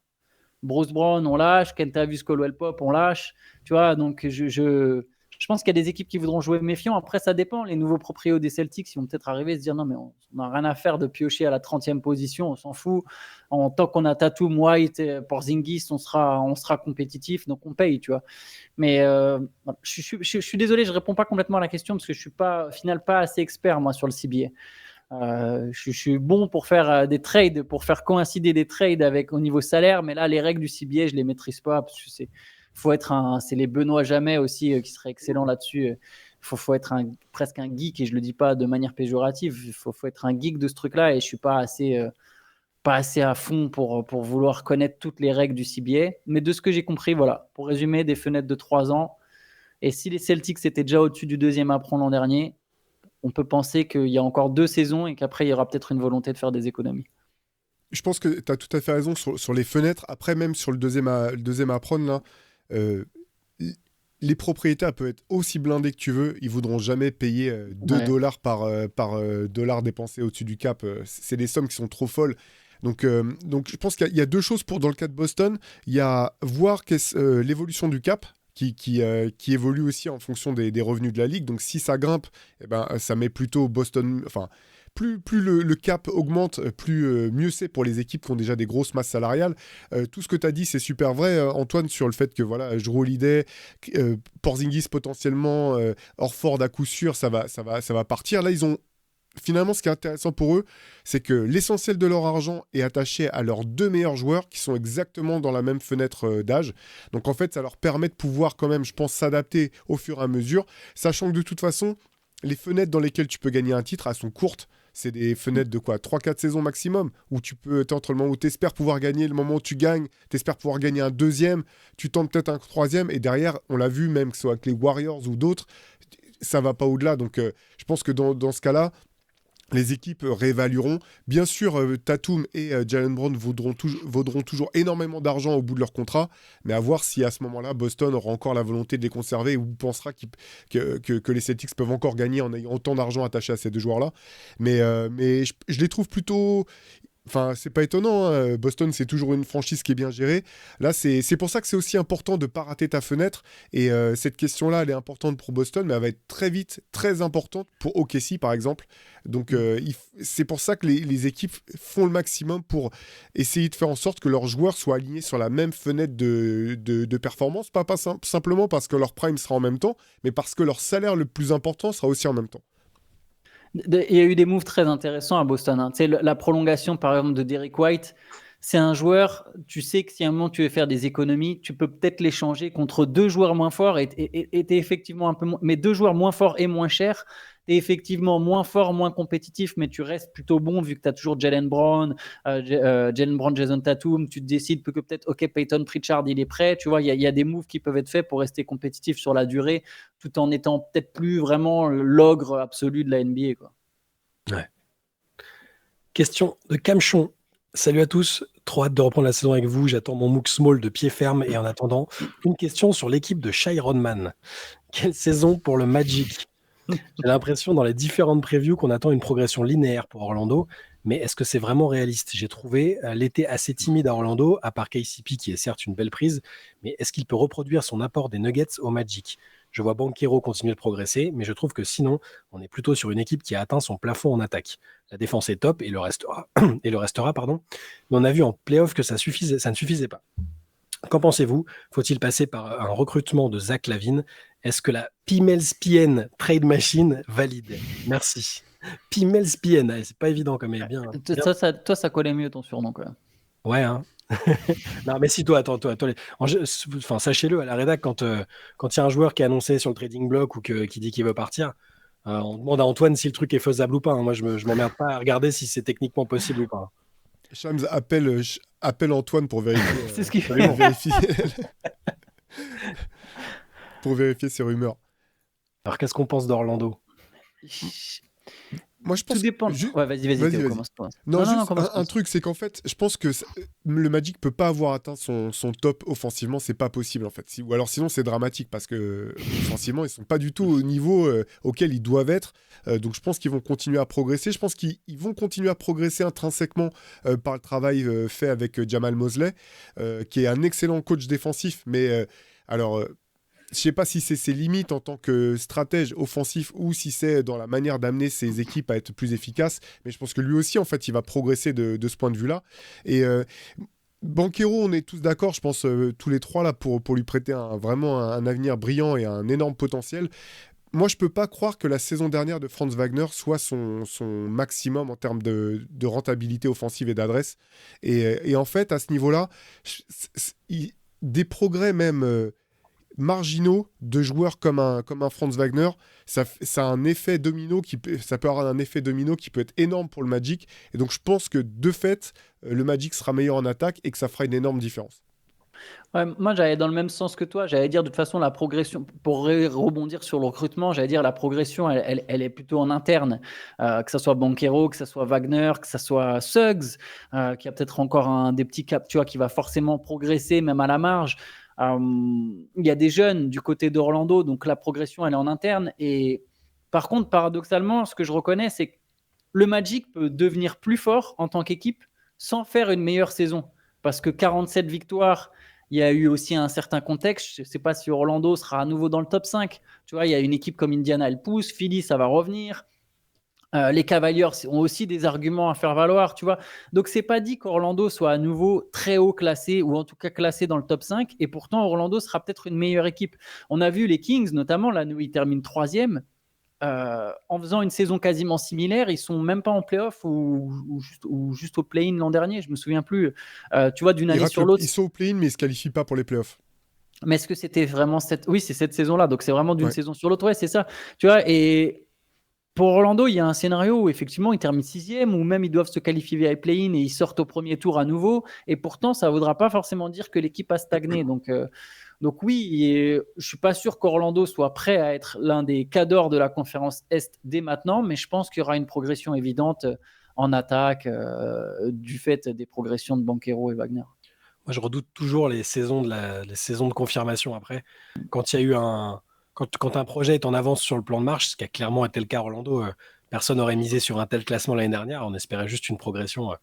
Bruce Brown, on lâche, Kentavious Caldwell-Pope, on lâche. Tu vois, donc je pense qu'il y a des équipes qui voudront jouer méfiant. Après, ça dépend. Les nouveaux proprios des Celtics, ils vont peut-être arriver à se dire non, mais on n'a rien à faire de piocher à la 30e position, on s'en fout. Tant qu'on a Tatum, White, Porzingis, on sera compétitif, donc on paye, tu vois. Mais je suis désolé, je ne réponds pas complètement à la question parce que je ne suis pas, au final, pas assez expert, moi, sur le CBA. Je suis bon pour faire des trades, pour faire coïncider des trades au niveau salaire, mais là, les règles du CBA, je les maîtrise pas parce que c'est les Benoît Jamais aussi qui seraient excellents là-dessus. faut être presque un geek, et je le dis pas de manière péjorative. Il faut être un geek de ce truc-là, et je suis pas assez à fond pour vouloir connaître toutes les règles du CBA. Mais de ce que j'ai compris, voilà, pour résumer, des fenêtres de 3 ans. Et si les Celtics étaient déjà au-dessus du deuxième apron l'an dernier, on peut penser qu'il y a encore 2 saisons et qu'après, il y aura peut-être une volonté de faire des économies. Je pense que tu as tout à fait raison sur les fenêtres. Après, même sur le deuxième apron, là, les propriétaires peuvent être aussi blindés que tu veux. Ils ne voudront jamais payer $2 par dollar dépensé au-dessus du cap. C'est des sommes qui sont trop folles. Donc je pense qu'il y a 2 choses dans le cas de Boston. Il y a voir l'évolution du cap qui évolue aussi en fonction des revenus de la ligue. Donc si ça grimpe, ça met plutôt Boston... Enfin, plus le cap augmente, plus mieux c'est pour les équipes qui ont déjà des grosses masses salariales. Tout ce que tu as dit, c'est super vrai, Antoine, sur le fait que voilà, Jrue Holiday, Porzingis potentiellement, Horford à coup sûr, ça va partir. Là, ils ont... Finalement, ce qui est intéressant pour eux, c'est que l'essentiel de leur argent est attaché à leurs 2 meilleurs joueurs qui sont exactement dans la même fenêtre d'âge. Donc en fait, ça leur permet de pouvoir quand même, je pense, s'adapter au fur et à mesure, sachant que de toute façon, les fenêtres dans lesquelles tu peux gagner un titre, elles sont courtes. C'est des fenêtres de quoi 3-4 saisons maximum, où tu peux, t'es entre le moment où tu espères pouvoir gagner, le moment où tu gagnes, tu espères pouvoir gagner un deuxième, tu tentes peut-être un troisième, et derrière, on l'a vu, même que ce soit avec les Warriors ou d'autres, ça va pas au-delà. Donc je pense que dans ce cas-là, les équipes réévalueront. Bien sûr, Tatum et Jaylen Brown vaudront toujours énormément d'argent au bout de leur contrat, mais à voir si à ce moment-là, Boston aura encore la volonté de les conserver ou pensera que les Celtics peuvent encore gagner en ayant autant d'argent attaché à ces 2 joueurs-là. Mais je les trouve plutôt... Enfin, c'est pas étonnant, hein. Boston, c'est toujours une franchise qui est bien gérée. Là, c'est pour ça que c'est aussi important de ne pas rater ta fenêtre. Et cette question-là, elle est importante pour Boston, mais elle va être très vite très importante pour OKC, par exemple. Donc, c'est pour ça que les équipes font le maximum pour essayer de faire en sorte que leurs joueurs soient alignés sur la même fenêtre de performance. Pas simplement parce que leur prime sera en même temps, mais parce que leur salaire le plus important sera aussi en même temps. Il y a eu des moves très intéressants à Boston, hein. Tu sais, la prolongation, par exemple, de Derrick White, c'est un joueur, tu sais que si à un moment tu veux faire des économies, tu peux peut-être l'échanger contre 2 joueurs moins forts et t'es effectivement un peu moins, mais 2 joueurs moins forts et moins chers. T'es effectivement moins fort, moins compétitif, mais tu restes plutôt bon vu que tu as toujours Jaylen Brown, Jason Tatum. Tu te décides que peut-être, OK, Peyton Pritchard, il est prêt. Tu vois, il y a des moves qui peuvent être faits pour rester compétitif sur la durée, tout en étant peut-être plus vraiment l'ogre absolu de la NBA, quoi. Ouais. Question de Camchon. Salut à tous, trop hâte de reprendre la saison avec vous. J'attends mon MOOC Small de pied ferme. Et en attendant, une question sur l'équipe de Shai Rodman. Quelle saison pour le Magic? J'ai l'impression dans les différentes previews qu'on attend une progression linéaire pour Orlando, mais est-ce que c'est vraiment réaliste? J'ai trouvé l'été assez timide à Orlando, à part KCP qui est certes une belle prise, mais est-ce qu'il peut reproduire son apport des Nuggets au Magic? Je vois Banchero continuer de progresser, mais je trouve que sinon, on est plutôt sur une équipe qui a atteint son plafond en attaque. La défense est top et le restera, pardon. Mais on a vu en playoff que ça ne suffisait pas. Qu'en pensez-vous? Faut-il passer par un recrutement de Zach LaVine? Est-ce que la Pimelspien Trade Machine valide? Merci. Pimelspien, c'est pas évident comme elle est bien. Toi, ça collait mieux ton surnom, quoi. Ouais, hein. Non, mais si toi, attends, enfin, sachez-le, à la rédac, quand il y a un joueur qui est annoncé sur le trading block ou qui dit qu'il veut partir, on demande à Antoine si le truc est faisable ou pas, hein. Moi, je m'emmerde pas à regarder si c'est techniquement possible ou pas. Shams appelle Antoine pour vérifier. C'est ce qu'il fait. Pour vérifier ses rumeurs. Alors, qu'est-ce qu'on pense d'Orlando? Moi, je pense. Tout dépend. Ouais, vas-y, Théo, commence-toi. Non, un truc, c'est qu'en fait, je pense que le Magic peut pas avoir atteint son top offensivement, c'est pas possible en fait. Ou alors sinon, c'est dramatique parce que offensivement, ils sont pas du tout au niveau auquel ils doivent être. Donc, je pense qu'ils vont continuer à progresser. Je pense qu'ils vont continuer à progresser intrinsèquement par le travail fait avec Jamal Mosley, qui est un excellent coach défensif, mais alors. Je sais pas si c'est ses limites en tant que stratège offensif ou si c'est dans la manière d'amener ses équipes à être plus efficaces. Mais je pense que lui aussi, en fait, il va progresser de ce point de vue-là. Et Banchero, on est tous d'accord, je pense, tous les trois, là, pour lui prêter vraiment un avenir brillant et un énorme potentiel. Moi, je peux pas croire que la saison dernière de Franz Wagner soit son maximum en termes de rentabilité offensive et d'adresse. Et en fait, à ce niveau-là, des progrès même... marginaux de joueurs comme un Franz Wagner, ça a un effet domino ça peut avoir un effet domino qui peut être énorme pour le Magic. Et donc je pense que de fait, le Magic sera meilleur en attaque et que ça fera une énorme différence. Ouais, moi, j'allais dans le même sens que toi. J'allais dire, de toute façon, la progression, pour rebondir sur le recrutement, j'allais dire, la progression, elle est plutôt en interne. Que ce soit Banchero, que ce soit Wagner, que ce soit Suggs, qui a peut-être encore des petits caps, tu vois, qui va forcément progresser, même à la marge. Il y a des jeunes du côté d'Orlando, donc la progression, elle est en interne. Et par contre, paradoxalement, ce que je reconnais, c'est que le Magic peut devenir plus fort en tant qu'équipe sans faire une meilleure saison. Parce que 47 victoires, il y a eu aussi un certain contexte. Je ne sais pas si Orlando sera à nouveau dans le top 5. Tu vois, il y a une équipe comme Indiana, elle pousse. Philly, ça va revenir. Les Cavaliers ont aussi des arguments à faire valoir, tu vois. Donc, c'est pas dit qu'Orlando soit à nouveau très haut classé ou en tout cas classé dans le top 5. Et pourtant, Orlando sera peut-être une meilleure équipe. On a vu les Kings, notamment, là où ils terminent troisième. En faisant une saison quasiment similaire, ils sont même pas en playoff ou juste au play-in l'an dernier, je me souviens plus. Tu vois, d'une année sur l'autre. Ils sont au play-in, mais ils se qualifient pas pour les playoffs. Mais est-ce que c'était vraiment cette... Oui, c'est cette saison-là, donc c'est vraiment d'une Ouais. saison sur l'autre. Ouais, c'est ça. Tu vois, et pour Orlando, il y a un scénario où effectivement ils terminent sixième, ou même ils doivent se qualifier via les play-in et ils sortent au premier tour à nouveau. Et pourtant, ça ne voudra pas forcément dire que l'équipe a stagné. Donc oui, je suis pas sûr qu'Orlando soit prêt à être l'un des cadors de la conférence Est dès maintenant, mais je pense qu'il y aura une progression évidente en attaque du fait des progressions de Banchero et Wagner. Moi, je redoute toujours les saisons de confirmation après. Quand il y a eu quand un projet est en avance sur le plan de marche, ce qui a clairement été le cas à Orlando, personne n'aurait misé sur un tel classement l'année dernière. On espérait juste une progression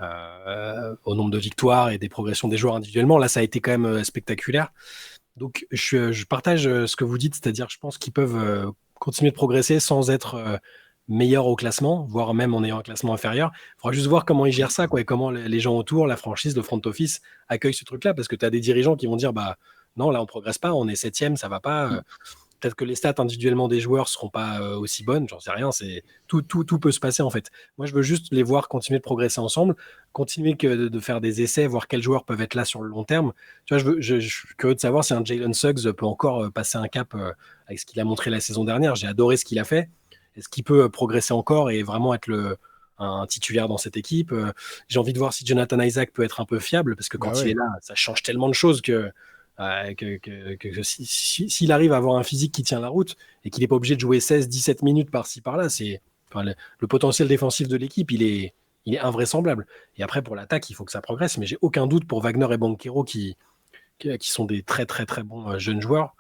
au nombre de victoires et des progressions des joueurs individuellement. Là, ça a été quand même spectaculaire. Donc, je partage ce que vous dites, c'est-à-dire je pense qu'ils peuvent continuer de progresser sans être meilleurs au classement, voire même en ayant un classement inférieur. Il faudra juste voir comment ils gèrent ça, quoi, et comment les gens autour, la franchise, le front office accueillent ce truc-là, parce que tu as des dirigeants qui vont dire, bah non, là on progresse pas, on est septième, ça va pas. Peut-être que les stats individuellement des joueurs seront pas aussi bonnes, j'en sais rien. Tout peut se passer en fait. Moi, je veux juste les voir continuer de progresser ensemble, continuer de faire des essais, voir quels joueurs peuvent être là sur le long terme. Tu vois, je suis curieux de savoir si un Jalen Suggs peut encore passer un cap avec ce qu'il a montré la saison dernière. J'ai adoré ce qu'il a fait. Est-ce qu'il peut progresser encore et vraiment être un titulaire dans cette équipe? J'ai envie de voir si Jonathan Isaac peut être un peu fiable, parce que Bah quand il ouais. est là, ça change tellement de choses que s'il arrive à avoir un physique qui tient la route et qu'il n'est pas obligé de jouer 16-17 minutes par-ci par-là, le potentiel défensif de l'équipe, il est invraisemblable. Et après, pour l'attaque, il faut que ça progresse. Mais j'ai aucun doute pour Wagner et Banchero qui sont des très très très bons jeunes joueurs.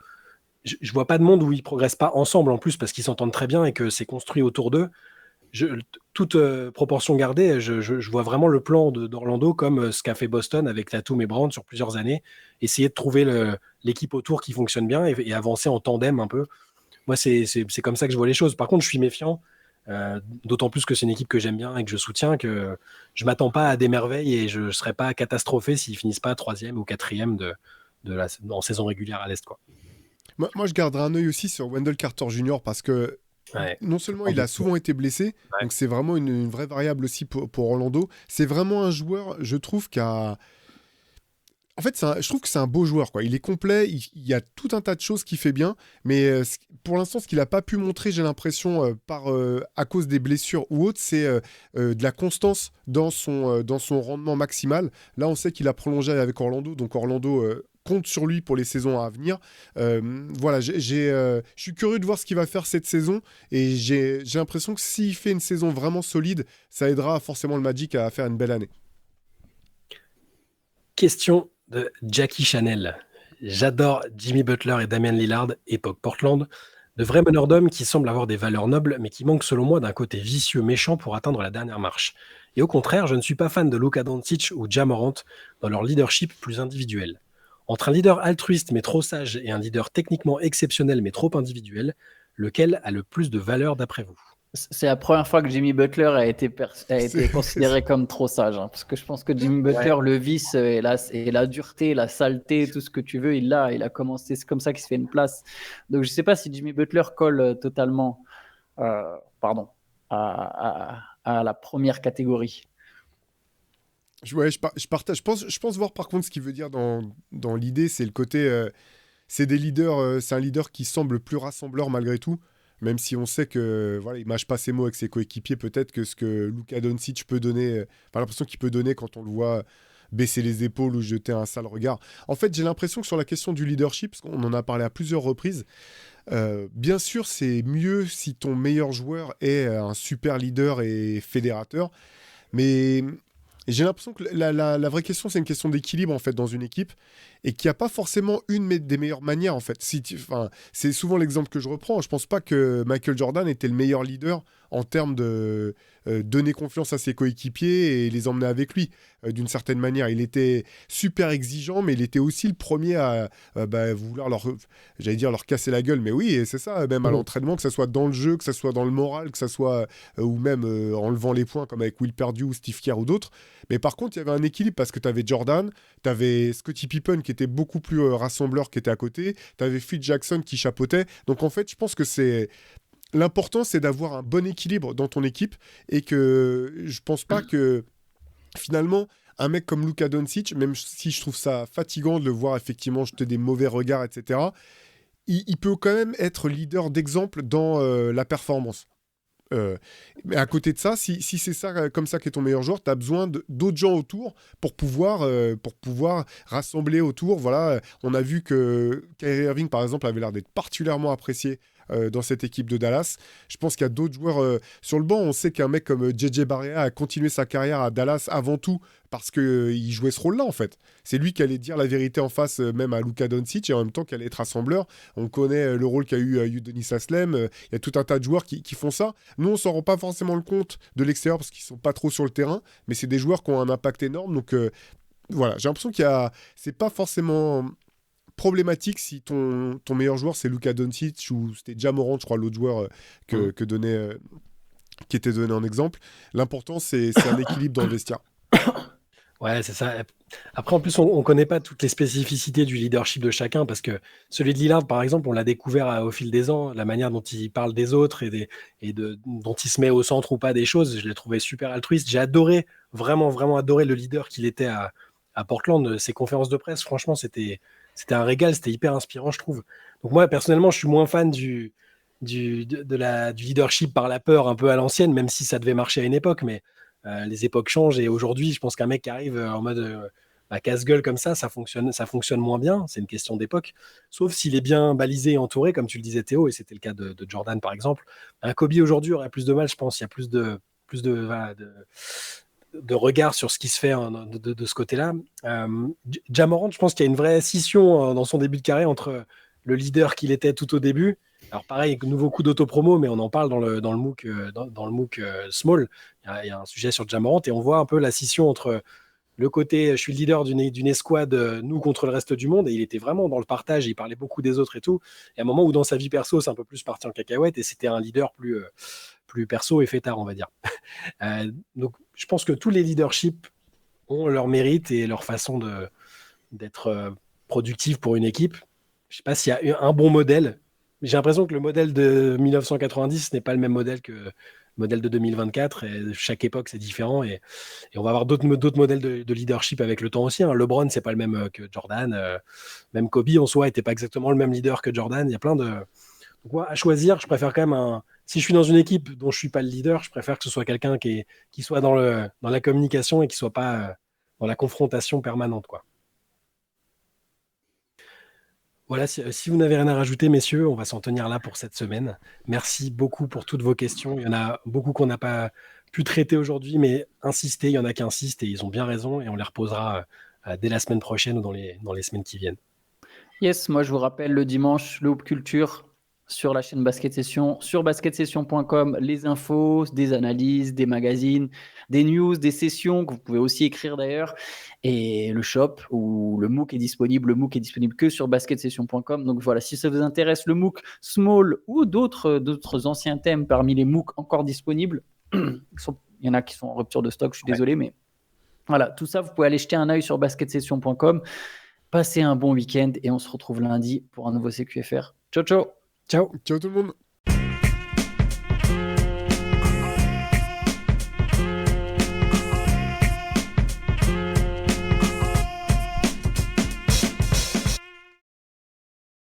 Je vois pas de monde où ils progressent pas ensemble en plus, parce qu'ils s'entendent très bien et que c'est construit autour d'eux. Toute proportion gardée, je vois vraiment le plan d'Orlando comme ce qu'a fait Boston avec Tatum et Brown sur plusieurs années. Essayer de trouver l'équipe autour qui fonctionne bien et avancer en tandem un peu. Moi, c'est comme ça que je vois les choses. Par contre, je suis méfiant, d'autant plus que c'est une équipe que j'aime bien et que je soutiens, que je m'attends pas à des merveilles et je ne serais pas catastrophé s'ils finissent pas troisième ou quatrième en saison régulière à l'Est, quoi. Moi, je garderai un œil aussi sur Wendell Carter Jr. parce que Ouais. non seulement il a souvent été blessé, Ouais. donc c'est vraiment une vraie variable aussi pour Orlando. C'est vraiment un joueur, je trouve, qui a... En fait, je trouve que c'est un beau joueur, quoi. Il est complet, il y a tout un tas de choses qu'il fait bien, mais pour l'instant, ce qu'il n'a pas pu montrer, j'ai l'impression, à cause des blessures ou autres, c'est de la constance dans son rendement maximal. Là, on sait qu'il a prolongé avec Orlando, donc Orlando compte sur lui pour les saisons à venir. Voilà, je suis curieux de voir ce qu'il va faire cette saison, et j'ai l'impression que s'il fait une saison vraiment solide, ça aidera forcément le Magic à faire une belle année. Question de Jackie Chanel. J'adore Jimmy Butler et Damian Lillard, époque Portland. De vrais meneurs d'hommes qui semblent avoir des valeurs nobles, mais qui manquent selon moi d'un côté vicieux méchant pour atteindre la dernière marche. Et au contraire, je ne suis pas fan de Luka Doncic ou Ja Morant dans leur leadership plus individuel. Entre un leader altruiste mais trop sage et un leader techniquement exceptionnel mais trop individuel, lequel a le plus de valeur d'après vous? C'est la première fois que Jimmy Butler a été considéré comme trop sage, hein, parce que je pense que Jimmy Butler, le vice et la dureté, la saleté, tout ce que tu veux, il a commencé, c'est comme ça qu'il se fait une place. Donc je ne sais pas si Jimmy Butler colle totalement pardon, à la première catégorie. Ouais, je partage. Je pense voir par contre ce qu'il veut dire dans l'idée, c'est le côté c'est des leaders, c'est un leader qui semble plus rassembleur malgré tout, même si on sait que voilà, il mâche pas ses mots avec ses coéquipiers, peut-être que ce que Luka Doncic peut donner, enfin, l'impression qu'il peut donner quand on le voit baisser les épaules ou jeter un sale regard. En fait, j'ai l'impression que sur la question du leadership, parce qu'on en a parlé à plusieurs reprises, bien sûr, c'est mieux si ton meilleur joueur est un super leader et fédérateur, mais j'ai l'impression que la vraie question, c'est une question d'équilibre en fait dans une équipe et qu'il n'y a pas forcément des meilleures manières en fait. C'est souvent l'exemple que je reprends. Je pense pas que Michael Jordan était le meilleur leader en termes de donner confiance à ses coéquipiers et les emmener avec lui d'une certaine manière. Il était super exigeant, mais il était aussi le premier à vouloir leur casser la gueule. Mais oui, et c'est ça, même à l'entraînement, que ce soit dans le jeu, que ce soit dans le moral, que ce soit ou même en levant les points comme avec Will Perdue ou Steve Kerr ou d'autres. Mais par contre, il y avait un équilibre parce que tu avais Jordan, tu avais Scottie Pippen qui était beaucoup plus rassembleur qui était à côté, tu avais Phil Jackson qui chapeautait. Donc en fait, je pense que l'important, c'est d'avoir un bon équilibre dans ton équipe et que je pense pas que finalement, un mec comme Luka Doncic, même si je trouve ça fatigant de le voir effectivement jeter des mauvais regards, etc., il peut quand même être leader d'exemple dans la performance. Mais à côté de ça, si c'est ça comme ça qui est ton meilleur joueur, tu as besoin d'autres gens autour pour pouvoir rassembler autour. Voilà, on a vu que Kyrie Irving, par exemple, avait l'air d'être particulièrement apprécié dans cette équipe de Dallas. Je pense qu'il y a d'autres joueurs sur le banc. On sait qu'un mec comme JJ Barea a continué sa carrière à Dallas avant tout parce qu'il jouait ce rôle-là, en fait. C'est lui qui allait dire la vérité en face, même à Luka Doncic, et en même temps qui allait être rassembleur. On connaît le rôle qu'a eu Udonis Haslem. Il y a tout un tas de joueurs qui font ça. Nous, on s'en rend pas forcément le compte de l'extérieur parce qu'ils sont pas trop sur le terrain, mais c'est des joueurs qui ont un impact énorme. Donc voilà, j'ai l'impression c'est pas forcément problématique si ton meilleur joueur c'est Luka Doncic ou c'était Ja Morant, je crois, l'autre joueur qui était donné en exemple. L'important, c'est un équilibre dans le vestiaire. Ouais, c'est ça. Après, en plus, on connaît pas toutes les spécificités du leadership de chacun parce que celui de Lillard, par exemple, on l'a découvert au fil des ans, la manière dont il parle des autres dont il se met au centre ou pas des choses. Je l'ai trouvé super altruiste. J'ai adoré, vraiment, vraiment adoré le leader qu'il était à Portland. Ses conférences de presse, franchement, c'était un régal. C'était hyper inspirant, je trouve. Donc moi, personnellement, je suis moins fan du leadership par la peur un peu à l'ancienne, même si ça devait marcher à une époque, mais les époques changent et aujourd'hui, je pense qu'un mec qui arrive en mode casse-gueule comme ça fonctionne moins bien. C'est une question d'époque. Sauf s'il est bien balisé et entouré, comme tu le disais Théo, et c'était le cas de Jordan par exemple. Un Kobe aujourd'hui aurait plus de mal, je pense. Il y a plus de regard sur ce qui se fait de ce côté-là. Ja Morant, je pense qu'il y a une vraie scission dans son début de carrière entre le leader qu'il était tout au début. Alors pareil, nouveau coup d'autopromo, mais on en parle dans le MOOC, dans le MOOC Small. Il y a un sujet sur Ja Morant et on voit un peu la scission entre le côté je suis le leader d'une escouade, nous contre le reste du monde, et il était vraiment dans le partage, il parlait beaucoup des autres et tout. Et à un moment où dans sa vie perso, c'est un peu plus parti en cacahuète et c'était un leader plus perso et fêtard, on va dire. Donc je pense que tous les leaderships ont leur mérite et leur façon d'être productifs pour une équipe. Je ne sais pas s'il y a un bon modèle. J'ai l'impression que le modèle de 1990 n'est pas le même modèle que le modèle de 2024. Et chaque époque, c'est différent. Et on va avoir d'autres modèles de leadership avec le temps aussi. Hein. LeBron, c'est pas le même que Jordan. Même Kobe, en soi, n'était pas exactement le même leader que Jordan. Il y a plein de... Donc moi, à choisir, je préfère quand même si je suis dans une équipe dont je suis pas le leader, je préfère que ce soit quelqu'un qui soit dans la communication et qui soit pas dans la confrontation permanente, quoi. Voilà, si vous n'avez rien à rajouter, messieurs, on va s'en tenir là pour cette semaine. Merci beaucoup pour toutes vos questions. Il y en a beaucoup qu'on n'a pas pu traiter aujourd'hui, mais insister, il y en a qui insistent et ils ont bien raison et on les reposera dès la semaine prochaine ou dans les semaines qui viennent. Yes, moi je vous rappelle le dimanche, le Hoop Culture sur la chaîne Basket Session, sur basketsession.com, les infos, des analyses, des magazines, des news, des sessions que vous pouvez aussi écrire d'ailleurs, et le shop où le MOOC est disponible. Le MOOC est disponible que sur basketsession.com. Donc voilà, si ça vous intéresse, le MOOC Small ou d'autres anciens thèmes parmi les MOOC encore disponibles, il y en a qui sont en rupture de stock, je suis désolé, mais voilà, tout ça, vous pouvez aller jeter un œil sur basketsession.com. Passez un bon week-end et on se retrouve lundi pour un nouveau CQFR. Ciao, ciao. Ciao. Ciao tout le monde.